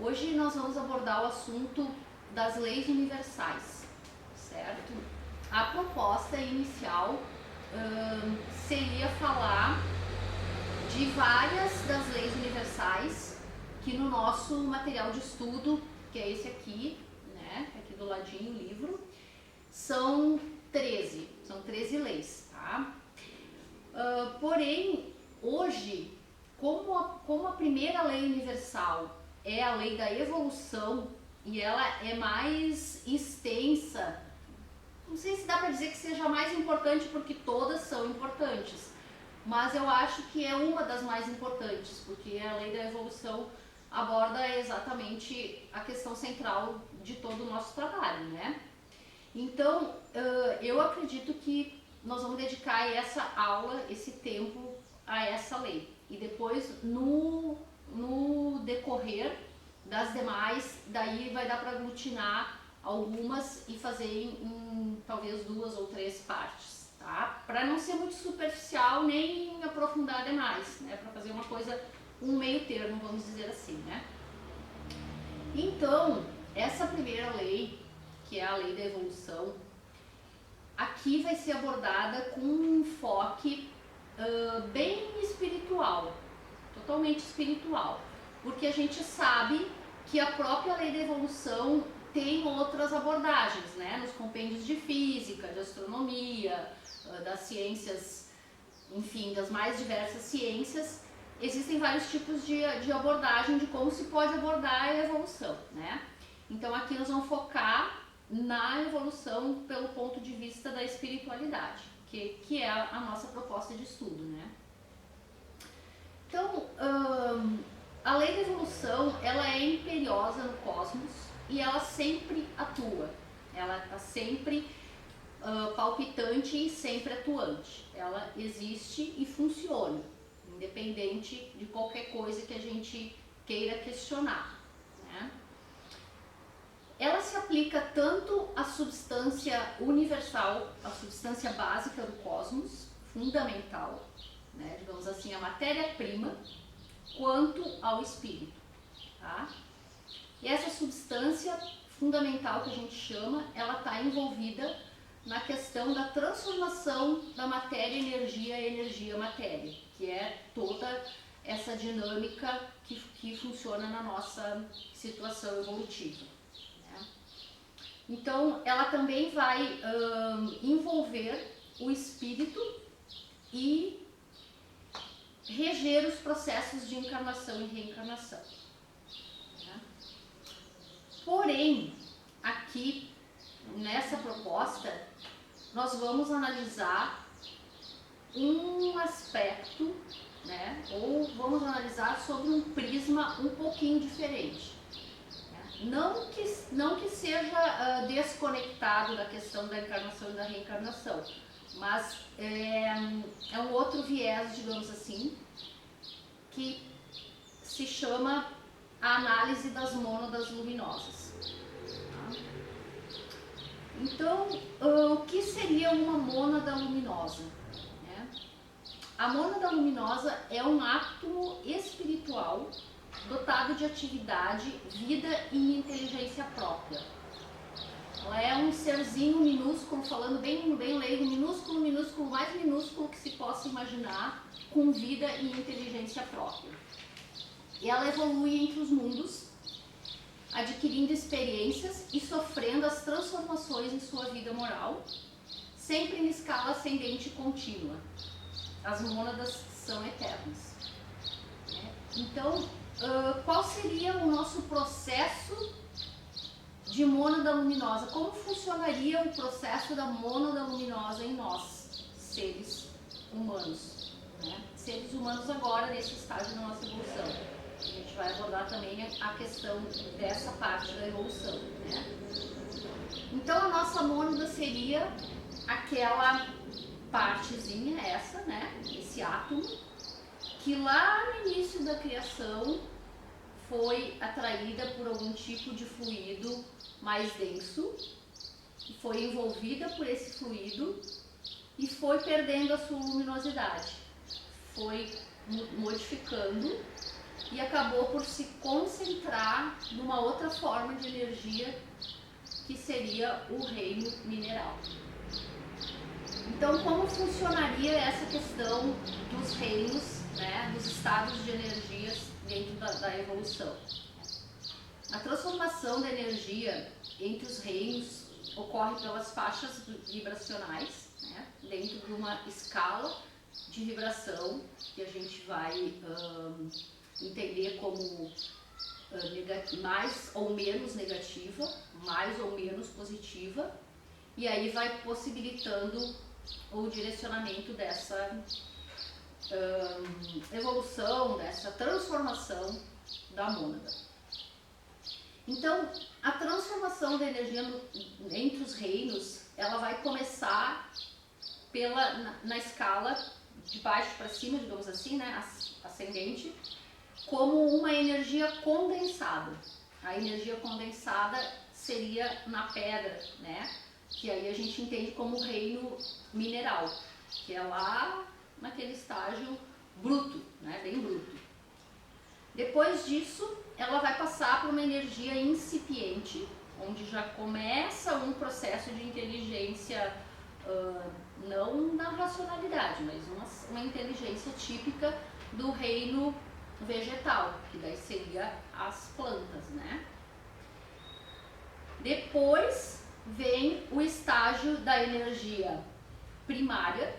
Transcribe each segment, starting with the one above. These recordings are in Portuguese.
Hoje nós vamos abordar o assunto das leis universais, certo? A proposta inicial seria falar de várias das leis universais que no nosso material de estudo, que é esse aqui, né, aqui do ladinho o livro, são 13 leis, tá? Porém, hoje, como a primeira lei universal é a lei da evolução e ela é mais extensa, não sei se dá para dizer que seja mais importante porque todas são importantes, mas eu acho que é uma das mais importantes, porque a lei da evolução aborda exatamente a questão central de todo o nosso trabalho, né? Então, eu acredito que nós vamos dedicar essa aula, esse tempo a essa lei. E depois, no decorrer das demais, daí vai dar para aglutinar algumas e fazer em talvez 2 ou 3 partes, tá? Para não ser muito superficial nem aprofundar demais, né? Para fazer uma coisa, um meio termo, vamos dizer assim, né? Então, essa primeira lei, que é a lei da evolução, aqui vai ser abordada com um enfoque bem espiritual, totalmente espiritual, porque a gente sabe que a própria lei da evolução tem outras abordagens, né? Nos compêndios de física, de astronomia, das ciências, enfim, das mais diversas ciências, existem vários tipos de abordagem de como se pode abordar a evolução, né? Então aqui nós vamos focar na evolução pelo ponto de vista da espiritualidade, que é a nossa proposta de estudo, né? Então, a lei da evolução, ela é imperiosa no cosmos e ela sempre atua, ela está sempre palpitante e sempre atuante, ela existe e funciona, independente de qualquer coisa que a gente queira questionar, né? Ela se aplica tanto à substância universal, à substância básica do cosmos, fundamental, né, digamos assim, a matéria-prima, quanto ao espírito, tá? E essa substância fundamental que a gente chama, ela está envolvida na questão da transformação da matéria-energia e energia-matéria, que é toda essa dinâmica que funciona na nossa situação evolutiva. Então, ela também vai envolver o espírito e reger os processos de encarnação e reencarnação. Né? Porém, aqui, nessa proposta, nós vamos analisar um aspecto, né, ou vamos analisar sobre um prisma um pouquinho diferente. Não que seja desconectado da questão da encarnação e da reencarnação, mas é um outro viés, digamos assim, que se chama a análise das mônadas luminosas. Então, o que seria uma mônada luminosa? A mônada luminosa é um átomo espiritual dotado de atividade, vida e inteligência própria. Ela é um serzinho minúsculo, falando bem leigo, minúsculo, mais minúsculo que se possa imaginar, com vida e inteligência própria. E ela evolui entre os mundos, adquirindo experiências e sofrendo as transformações em sua vida moral, sempre em escala ascendente e contínua. As mônadas são eternas. Então, qual seria o nosso processo de mônada luminosa? Como funcionaria o processo da mônada luminosa em nós, seres humanos? Né? Seres humanos agora, nesse estágio da nossa evolução. A gente vai abordar também a questão dessa parte da evolução. Né? Então, a nossa mônada seria aquela partezinha, essa, né? Esse átomo, que lá no início da criação foi atraída por algum tipo de fluido mais denso, foi envolvida por esse fluido e foi perdendo a sua luminosidade, foi modificando e acabou por se concentrar numa outra forma de energia que seria o reino mineral. Então, como funcionaria essa questão dos reinos, né, dos estados de energias dentro da evolução? A transformação da energia entre os reinos ocorre pelas faixas vibracionais, né, dentro de uma escala de vibração que a gente vai entender como mais ou menos negativa, mais ou menos positiva, e aí vai possibilitando o direcionamento dessa evolução, dessa transformação da mônada. Então, a transformação da energia entre os reinos, ela vai começar na escala de baixo para cima, digamos assim, né, ascendente, como uma energia condensada. A energia condensada seria na pedra, né, que aí a gente entende como reino mineral, que é lá naquele estágio bruto, né, bem bruto. Depois disso, ela vai passar por uma energia incipiente, onde já começa um processo de inteligência, não na racionalidade, mas uma inteligência típica do reino vegetal, que daí seria as plantas, né? Depois vem o estágio da energia primária,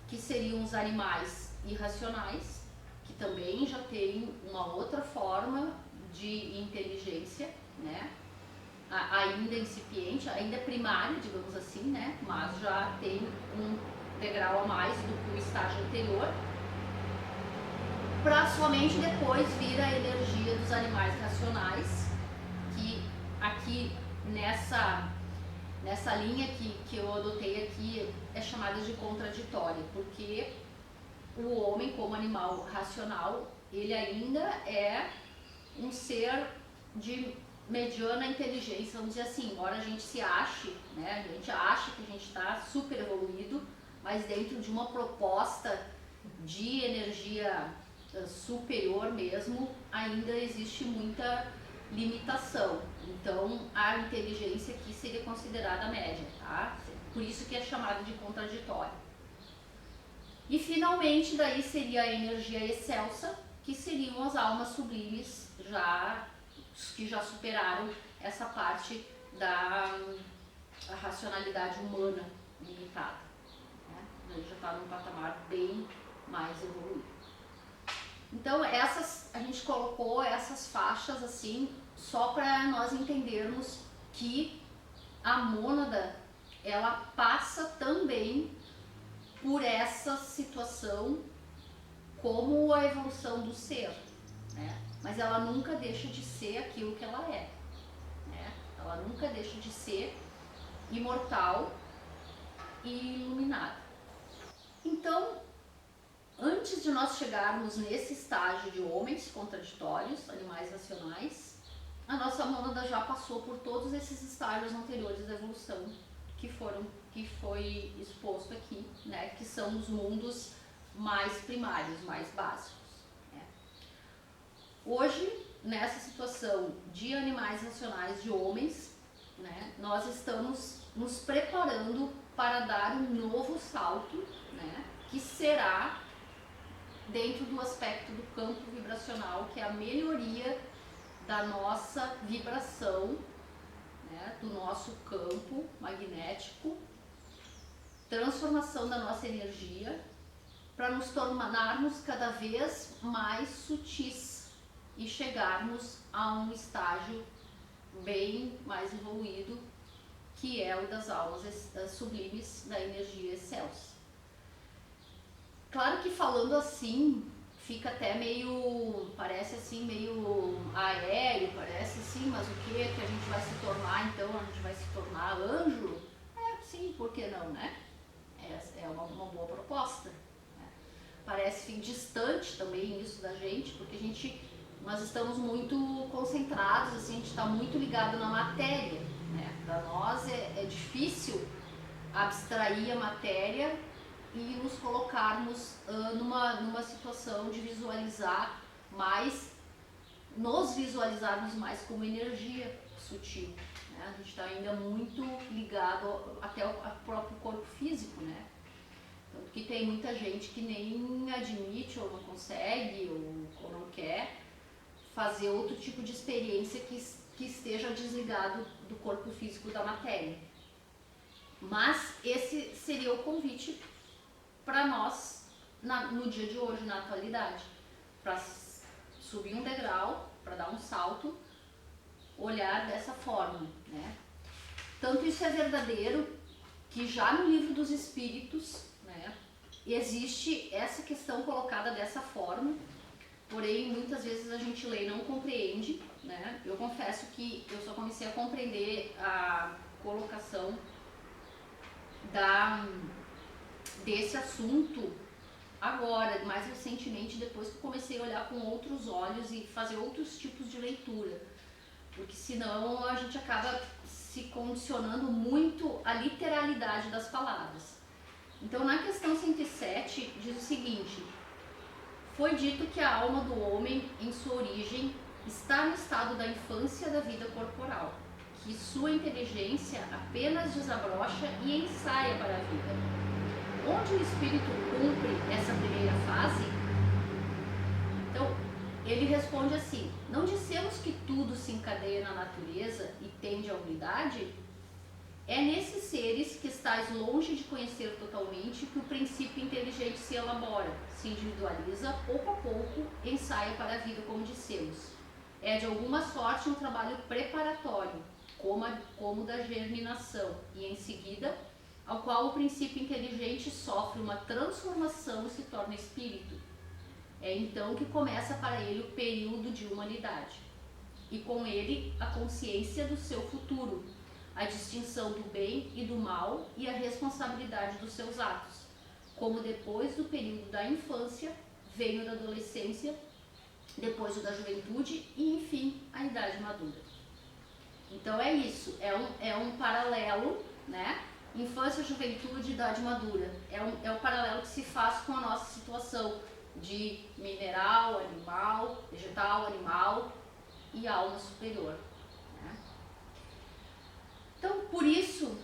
que seriam os animais irracionais, que também já tem uma outra forma de inteligência, né? Ainda incipiente, ainda primária, digamos assim, né? Mas já tem um degrau a mais do que o estágio anterior, para somente depois vir a energia dos animais racionais, que aqui nessa linha que eu adotei aqui é chamada de contraditória, porque o homem, como animal racional, ele ainda é um ser de mediana inteligência, vamos dizer assim, embora a gente se ache, né, a gente acha que a gente está super evoluído, mas dentro de uma proposta de energia superior mesmo, ainda existe muita limitação. Então, a inteligência aqui seria considerada média, tá? Por isso que é chamada de contraditória. E finalmente, daí seria a energia excelsa, que seriam as almas sublimes, que já superaram essa parte da racionalidade humana limitada, né? Daí já está num patamar bem mais evoluído. Então, a gente colocou essas faixas assim, só para nós entendermos que a mônada, ela passa também por essa situação como a evolução do ser, né? Mas ela nunca deixa de ser aquilo que ela é, né? Ela nunca deixa de ser imortal e iluminada. Então, antes de nós chegarmos nesse estágio de homens contraditórios, animais racionais, a nossa mônada já passou por todos esses estágios anteriores da evolução que foi exposto aqui, né, que são os mundos mais primários, mais básicos, né. Hoje, nessa situação de animais racionais, de homens, né, nós estamos nos preparando para dar um novo salto, né, que será dentro do aspecto do campo vibracional, que é a melhoria da nossa vibração, né, do nosso campo magnético, transformação da nossa energia, para nos tornarmos cada vez mais sutis e chegarmos a um estágio bem mais evoluído, que é o das almas sublimes da energia excelsa. Claro que falando assim, fica até parece assim, meio aéreo, parece assim, mas o que a gente vai se tornar então? A gente vai se tornar anjo? Sim, por que não, né? É uma boa proposta, né? Parece distante também isso da gente, porque nós estamos muito concentrados, assim, a gente está muito ligado na matéria, né? Para nós é difícil abstrair a matéria e nos colocarmos numa situação de visualizar mais nos visualizarmos mais como energia sutil, né? A gente está ainda muito ligado até ao próprio corpo físico, né? Tanto que tem muita gente que nem admite ou não consegue ou não quer fazer outro tipo de experiência que esteja desligado do corpo físico da matéria. Mas esse seria o convite para nós no dia de hoje, na atualidade, para subir um degrau, para dar um salto, olhar dessa forma, né? Tanto isso é verdadeiro que já no livro dos Espíritos, né, existe essa questão colocada dessa forma, porém muitas vezes a gente lê e não compreende, né? Eu confesso que eu só comecei a compreender a colocação desse assunto agora, mais recentemente, depois que eu comecei a olhar com outros olhos e fazer outros tipos de leitura, porque senão a gente acaba se condicionando muito à literalidade das palavras. Então, na questão 107, diz o seguinte: foi dito que a alma do homem, em sua origem, está no estado da infância da vida corporal, que sua inteligência apenas desabrocha e ensaia para a vida. Onde o espírito cumpre essa primeira fase, então ele responde assim: não dissemos que tudo se encadeia na natureza e tende à unidade? É nesses seres que estás longe de conhecer totalmente que o princípio inteligente se elabora, se individualiza, pouco a pouco, ensaia para a vida, como dissemos. É de alguma sorte um trabalho preparatório, como da germinação, e em seguida, ao qual o princípio inteligente sofre uma transformação e se torna espírito. É então que começa para ele o período de humanidade, e com ele a consciência do seu futuro, a distinção do bem e do mal e a responsabilidade dos seus atos, como depois do período da infância, vem o da adolescência, depois o da juventude e, enfim, a idade madura. Então é isso, é um paralelo, né? Infância, juventude, idade madura. É o paralelo que se faz com a nossa situação de mineral, animal, vegetal, animal e alma superior. Então, por isso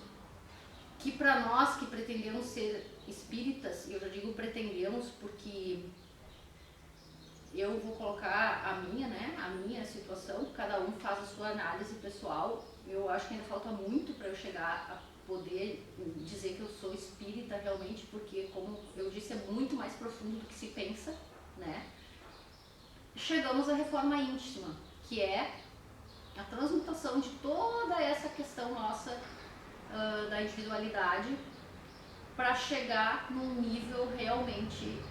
que para nós que pretendemos ser espíritas, e eu já digo pretendemos porque eu vou colocar a minha situação, cada um faz a sua análise pessoal. Eu acho que ainda falta muito para eu chegar a poder dizer que eu sou espírita realmente, porque, como eu disse, é muito mais profundo do que se pensa, né? Chegamos à reforma íntima, que é a transmutação de toda essa questão nossa da individualidade para chegar num nível realmente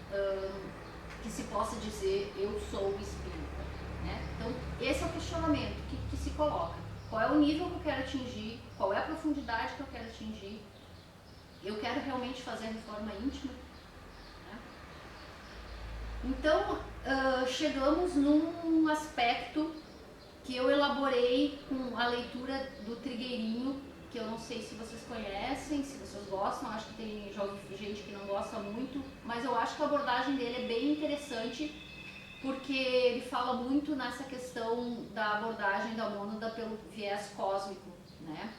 que se possa dizer eu sou espírita, né? Então esse é o questionamento que se coloca: qual é o nível que eu quero atingir, qual é a profundidade que eu quero atingir, eu quero realmente fazer a reforma íntima, né? Então chegamos num aspecto que eu elaborei com a leitura do Trigueirinho, que eu não sei se vocês conhecem, se vocês gostam, acho que tem gente que não gosta muito, mas eu acho que a abordagem dele é bem interessante, porque ele fala muito nessa questão da abordagem da mônada pelo viés cósmico, né?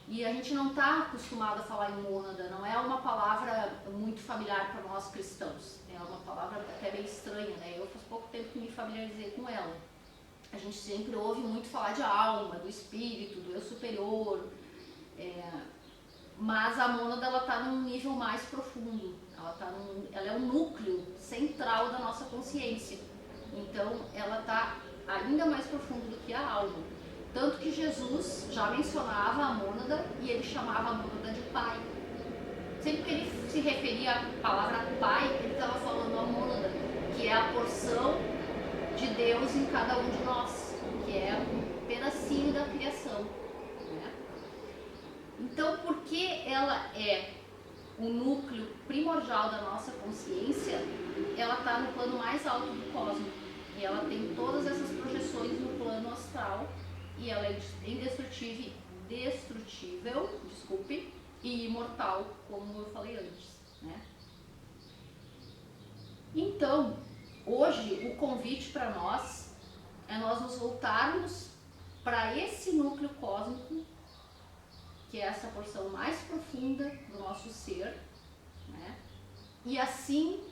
E a gente não está acostumado a falar em mônada, não é uma palavra muito familiar para nós cristãos, é uma palavra até bem estranha, né? Eu faz pouco tempo que me familiarizei com ela. A gente sempre ouve muito falar de alma, do espírito, do eu superior, mas a mônada ela está num nível mais profundo, ela é um núcleo central da nossa consciência, então ela está ainda mais profundo do que a alma, tanto que Jesus já mencionava a mônada e ele chamava a mônada de pai. Sempre que ele se referia à palavra pai, ele estava falando a mônada, que é a porção de Deus em cada um de nós, que é um pedacinho da criação, né? Então, porque ela é o núcleo primordial da nossa consciência, ela está no plano mais alto do cosmos, e ela tem todas essas projeções no plano astral, e ela é indestrutível, e imortal, como eu falei antes, né? Então, hoje, o convite para nós é voltarmos para esse núcleo cósmico, que é essa porção mais profunda do nosso ser, né? E assim,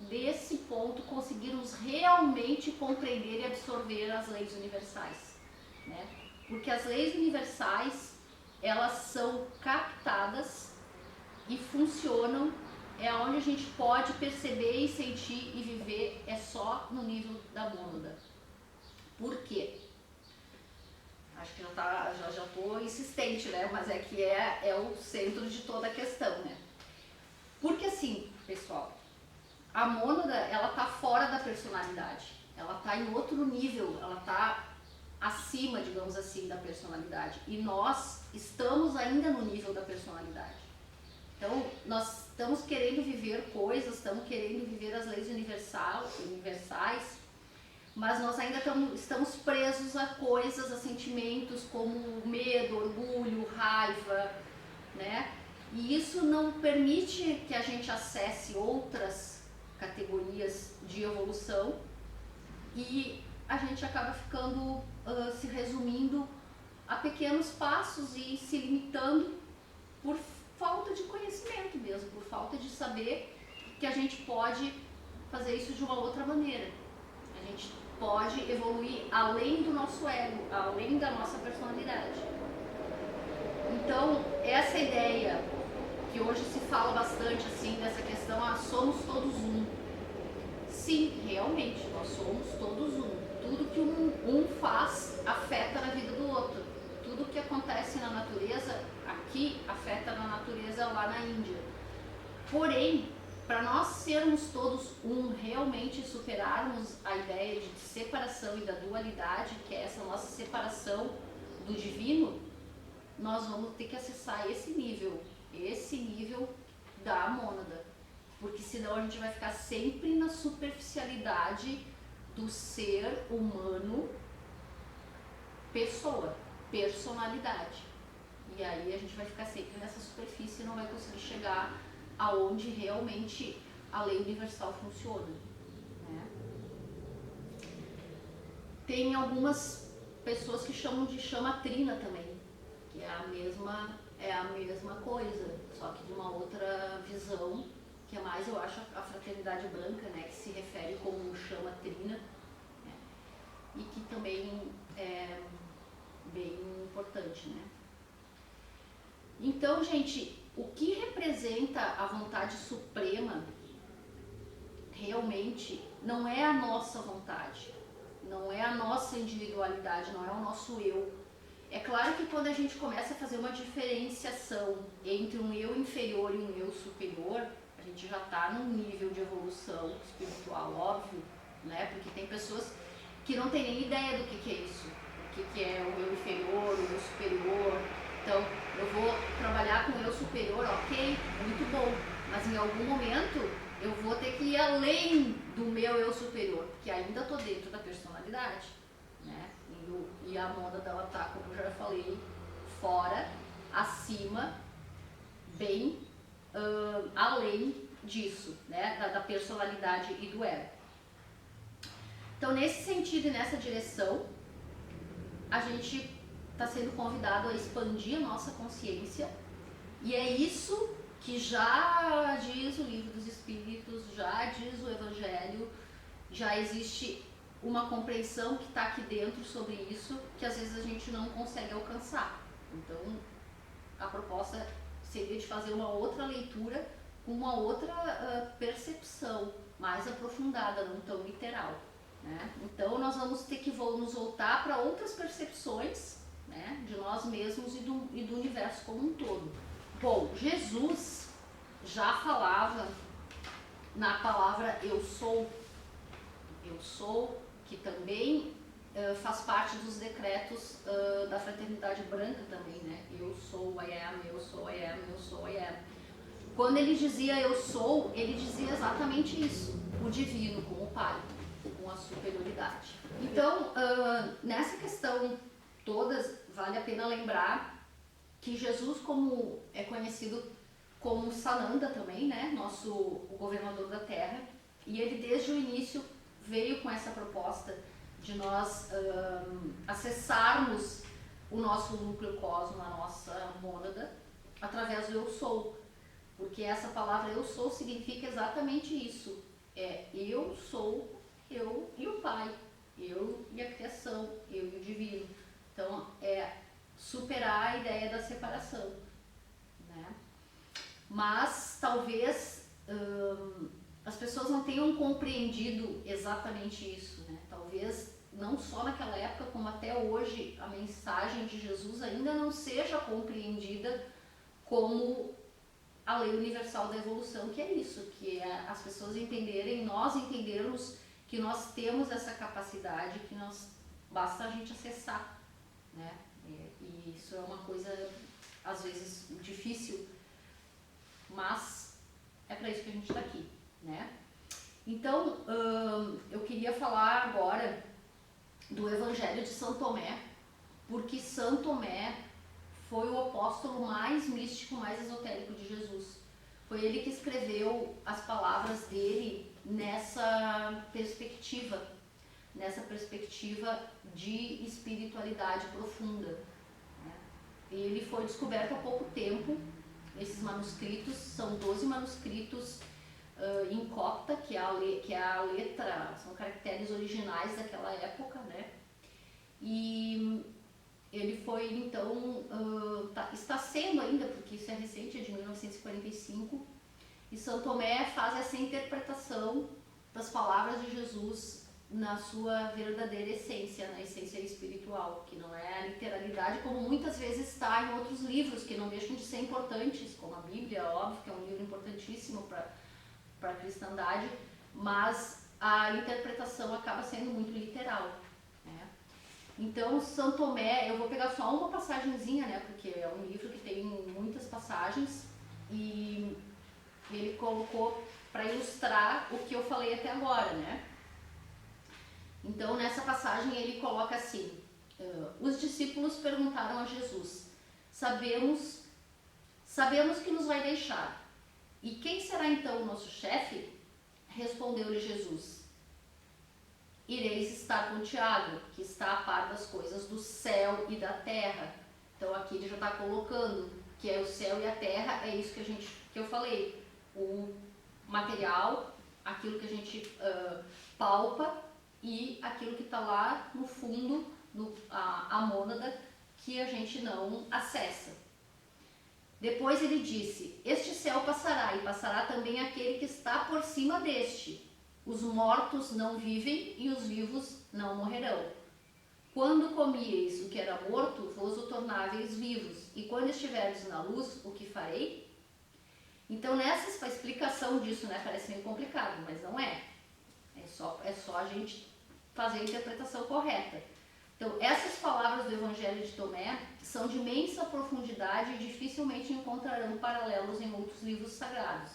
desse ponto, conseguirmos realmente compreender e absorver as leis universais, né? Porque as leis universais, elas são captadas e funcionam, é onde a gente pode perceber e sentir e viver, é só no nível da mônada. Por quê? Acho que já tô insistente, né? Mas é que é o centro de toda a questão, né? Porque assim, pessoal, a mônada, ela tá fora da personalidade. Ela tá em outro nível, ela tá acima, digamos assim, da personalidade. E nós estamos ainda no nível da personalidade. Então, nós estamos querendo viver coisas, estamos querendo viver as leis universais, mas nós ainda estamos presos a coisas, a sentimentos como medo, orgulho, raiva, né? E isso não permite que a gente acesse outras categorias de evolução e a gente acaba ficando, se resumindo a pequenos passos e se limitando por falta de conhecimento mesmo, por falta de saber que a gente pode fazer isso de uma outra maneira. A gente pode evoluir além do nosso ego, além da nossa personalidade. Então, essa ideia que hoje se fala bastante assim dessa questão, somos todos um. Sim, realmente, nós somos todos um. Tudo que um faz afeta na vida do outro. Tudo que acontece na natureza aqui afeta na natureza lá na Índia. Porém, para nós sermos todos um, realmente superarmos a ideia de separação e da dualidade, que é essa nossa separação do divino, nós vamos ter que acessar esse nível da mônada. Porque senão a gente vai ficar sempre na superficialidade do ser humano, pessoa, personalidade. E aí a gente vai ficar sempre nessa superfície e não vai conseguir chegar aonde realmente a lei universal funciona, né? Tem algumas pessoas que chamam de chama trina também, que é a mesma coisa, só que de uma outra visão, que é mais, eu acho, a fraternidade branca, né, que se refere como chama trina, né, e que também é bem importante, né? Então, gente, o que representa a vontade suprema realmente não é a nossa vontade, não é a nossa individualidade, não é o nosso eu. É claro que quando a gente começa a fazer uma diferenciação entre um eu inferior e um eu superior, a gente já está num nível de evolução espiritual, óbvio, né? Porque tem pessoas que não têm nem ideia do que é isso, o que é o eu inferior, o eu superior. Então, eu vou trabalhar com o eu superior, ok, é muito bom, mas em algum momento eu vou ter que ir além do meu eu superior, porque ainda estou dentro da personalidade, né? E a mônada dela tá, como eu já falei, fora, acima, bem além disso, né? Da personalidade e do ego. Então, nesse sentido e nessa direção, a gente está sendo convidado a expandir a nossa consciência, e é isso que já diz o Livro dos Espíritos, já diz o Evangelho, já existe uma compreensão que está aqui dentro sobre isso, que às vezes a gente não consegue alcançar. Então, a proposta seria de fazer uma outra leitura com uma outra percepção mais aprofundada, não tão literal, né? Então, nós vamos ter que nos voltar para outras percepções, né, de nós mesmos e do universo como um todo. Bom, Jesus já falava na palavra eu sou, que também faz parte dos decretos da fraternidade branca também, né? Eu sou, I am, eu sou, I am, eu sou, I am. Quando ele dizia eu sou, ele dizia exatamente isso, o divino como o Pai, com a superioridade. Então, nessa questão todas, vale a pena lembrar que Jesus, como é conhecido como Sananda também, né, o governador da Terra, e ele desde o início veio com essa proposta de nós acessarmos o nosso núcleo cosmo, a nossa mônada, através do eu sou. Porque essa palavra eu sou significa exatamente isso. Eu sou eu e o Pai, eu e a criação, eu e o divino. Então é superar a ideia da separação, né? Mas talvez as pessoas não tenham compreendido exatamente isso, né? Talvez não só naquela época, como até hoje, a mensagem de Jesus ainda não seja compreendida como a lei universal da evolução, que é isso, que é as pessoas entenderem, nós entendermos que nós temos essa capacidade, que basta a gente acessar, né? E isso é uma coisa, às vezes, difícil, mas é para isso que a gente está aqui, né? Então, eu queria falar agora do Evangelho de São Tomé, porque São Tomé foi o apóstolo mais místico, mais esotérico de Jesus. Foi ele que escreveu as palavras dele nessa perspectiva de espiritualidade profunda, né? Ele foi descoberto há pouco tempo. Esses manuscritos são 12 manuscritos em copta, que é a letra, são caracteres originais daquela época, né? E ele foi, então, está sendo ainda, porque isso é recente, é de 1945, e São Tomé faz essa interpretação das palavras de Jesus na sua verdadeira essência, na essência espiritual, que não é a literalidade como muitas vezes está em outros livros, que não deixam de ser importantes, como a Bíblia, óbvio que é um livro importantíssimo para a cristandade, mas a interpretação acaba sendo muito literal, né? Então, São Tomé, eu vou pegar só uma passagenzinha, né, porque é um livro que tem muitas passagens, e ele colocou para ilustrar o que eu falei até agora, né? Então, nessa passagem ele coloca assim: os discípulos perguntaram a Jesus: sabemos que nos vai deixar, e quem será então o nosso chefe? Respondeu-lhe Jesus: ireis estar com Tiago, que está a par das coisas do céu e da terra. Então aqui ele já está colocando que é o céu e a terra, é isso que eu falei, o material, aquilo que a gente palpa, e aquilo que está lá no fundo, a mônada, que a gente não acessa. Depois ele disse: este céu passará, e passará também aquele que está por cima deste. Os mortos não vivem e os vivos não morrerão. Quando comieis o que era morto, vos o tornáveis vivos, e quando estiverdes na luz, o que farei? Então, nessa explicação disso, né, parece meio complicado, mas não é. É só a gente fazer a interpretação correta. Então, essas palavras do Evangelho de Tomé são de imensa profundidade e dificilmente encontrarão paralelos em outros livros sagrados.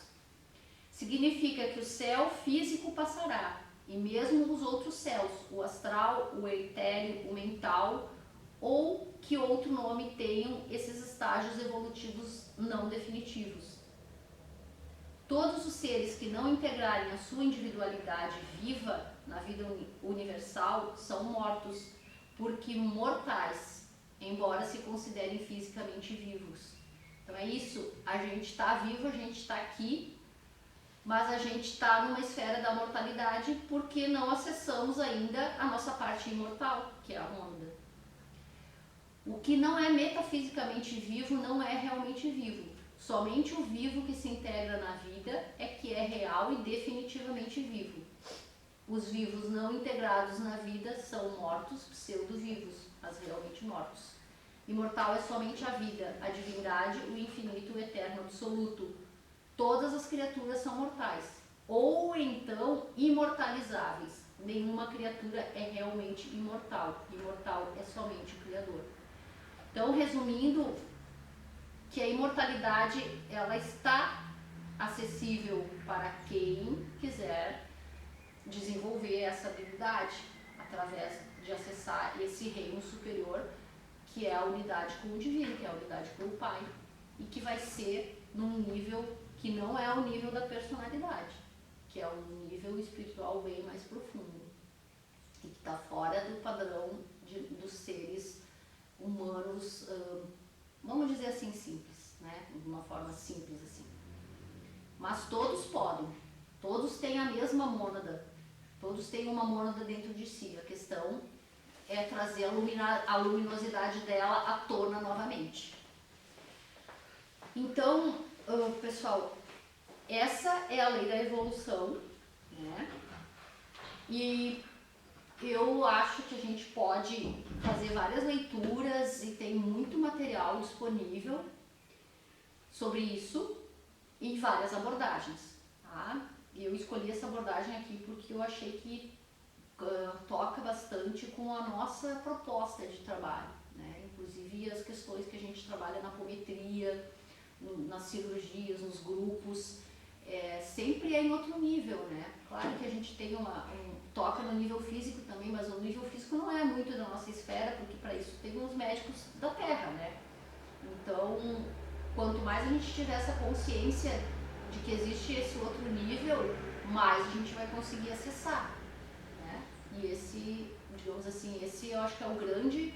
Significa que o céu físico passará, e mesmo os outros céus, o astral, o etéreo, o mental, ou que outro nome tenham esses estágios evolutivos não definitivos. Todos os seres que não integrarem a sua individualidade viva na vida universal são mortos, porque mortais, embora se considerem fisicamente vivos. Então é isso, a gente está vivo, a gente está aqui, mas a gente está numa esfera da mortalidade porque não acessamos ainda a nossa parte imortal, que é a mônada. O que não é metafisicamente vivo não é realmente vivo. Somente o vivo que se integra na vida é que é real e definitivamente vivo. Os vivos não integrados na vida são mortos, pseudo-vivos, mas realmente mortos. Imortal é somente a vida, a divindade, o infinito, o eterno absoluto. Todas as criaturas são mortais, ou então imortalizáveis. Nenhuma criatura é realmente imortal. Imortal é somente o Criador. Então, resumindo, que a imortalidade ela está acessível para quem quiser desenvolver essa habilidade através de acessar esse reino superior, que é a unidade com o divino, que é a unidade com o Pai, e que vai ser num nível que não é o nível da personalidade, que é um nível espiritual bem mais profundo, e que está fora do padrão dos seres humanos, vamos dizer assim, simples, né? De uma forma simples assim. Mas todos podem, todos têm a mesma mônada, todos têm uma mônada dentro de si. A questão é trazer a luminosidade dela à tona novamente. Então, pessoal, essa é a lei da evolução, né? E eu acho que a gente pode fazer várias leituras e tem muito material disponível sobre isso em várias abordagens, tá? Eu escolhi essa abordagem aqui porque eu achei que toca bastante com a nossa proposta de trabalho, né? Inclusive as questões que a gente trabalha na apometria, nas cirurgias, nos grupos, sempre é em outro nível, né? Claro que a gente tem toca no nível físico também, mas o nível físico não é muito da nossa esfera, porque para isso tem os médicos da Terra, né? Então, quanto mais a gente tiver essa consciência de que existe esse outro nível, mais a gente vai conseguir acessar, né? E esse, digamos assim, esse eu acho que é o grande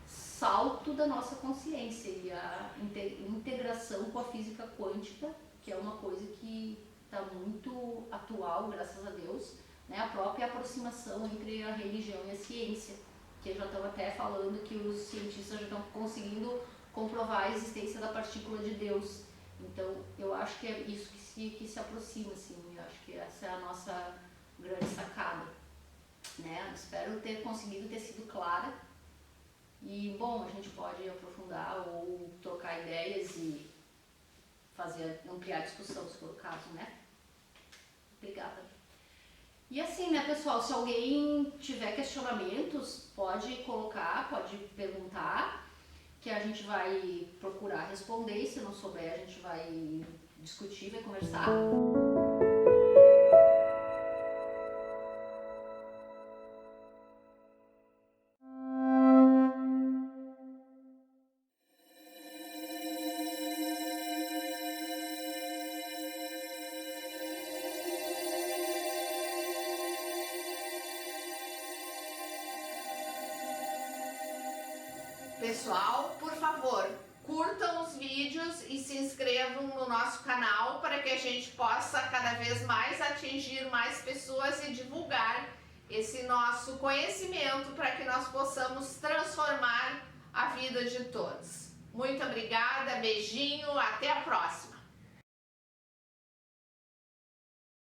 salto da nossa consciência e a integração com a física quântica, que é uma coisa que está muito atual, graças a Deus, né? A própria aproximação entre a religião e a ciência, que já estão até falando que os cientistas já estão conseguindo comprovar a existência da partícula de Deus. Então, eu acho que é isso que se aproxima, assim, eu acho que essa é a nossa grande sacada, né? Espero ter conseguido ter sido clara. E, bom, a gente pode aprofundar ou trocar ideias e ampliar a discussão, se for o caso, né? Obrigada. E assim, né, pessoal, se alguém tiver questionamentos, pode colocar, pode perguntar, que a gente vai procurar responder, e se não souber, a gente vai discutir, vai conversar. Pessoal, por favor, curtam os vídeos e se inscrevam no nosso canal para que a gente possa cada vez mais atingir mais pessoas e divulgar esse nosso conhecimento para que nós possamos transformar a vida de todos. Muito obrigada, beijinho, até a próxima!